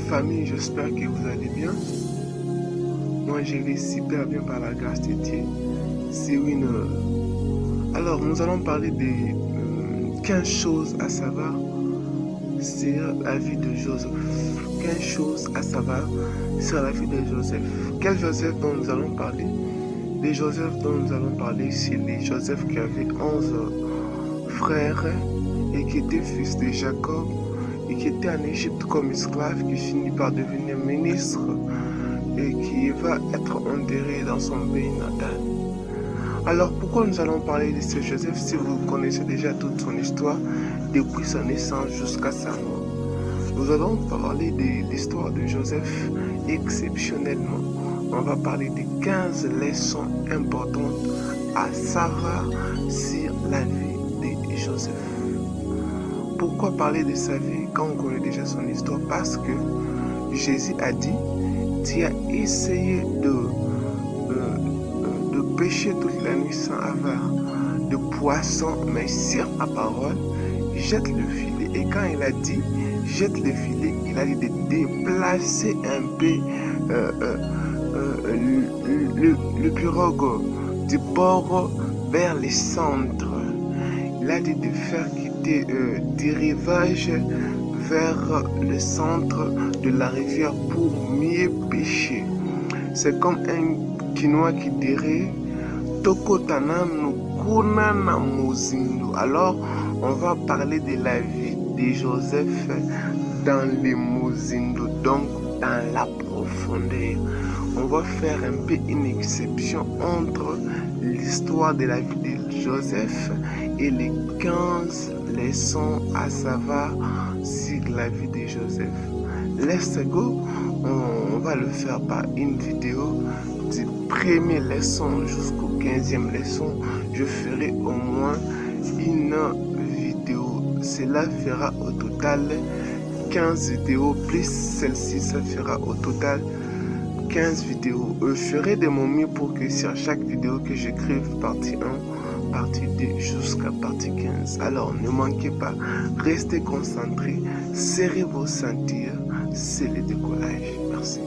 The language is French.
famille, j'espère que vous allez bien. Moi, je vais super bien par la grâce de Dieu. C'est une... Alors, nous allons parler des 15 choses à savoir sur la vie de Joseph. 15 choses à savoir sur la vie de Joseph. Quel Joseph dont nous allons parler? Les Joseph dont nous allons parler, c'est les Joseph qui avaient 11 frères et qui étaient fils de Jacob et qui était en Égypte comme esclave, qui finit par devenir ministre et qui va être enterré dans son pays natal. Alors pourquoi nous allons parler de ce Joseph si vous connaissez déjà toute son histoire depuis sa naissance jusqu'à sa mort? Nous allons parler de l'histoire de Joseph exceptionnellement. On va parler de 15 leçons importantes à savoir sur la vie de Joseph. Pourquoi parler de sa vie quand on connaît déjà son histoire? Parce que Jésus a dit, tu as essayé de pêcher toute la nuit sans avoir de poisson, mais sur ma parole, jette le filet. Et quand il a dit, jette le filet, il a dit de déplacer un peu le pirogue du bord vers le centre. Il a dit de faire quitter des rivages vers le centre de la rivière pour mieux pêcher. C'est comme un Quinois qui dirait Tokotanam Nukuna Namuzindo. Alors, on va parler de la vie de Joseph dans les Mozindo, donc dans la profondeur. On va faire un peu une exception entre l'histoire de la vie de Joseph et les 15 leçons à savoir sur la vie de Joseph. Let's go, on va le faire par une vidéo du premier leçon jusqu'au 15e leçon. Je ferai au moins une vidéo. Cela fera au total 15 vidéos plus celle-ci, ça fera au total 15 vidéos. Je ferai de mon mieux pour que sur chaque vidéo que j'écrive partie 1, partie 2 jusqu'à partie 15. Alors ne manquez pas, restez concentrés, serrez vos ceintures, c'est le décollage. Merci.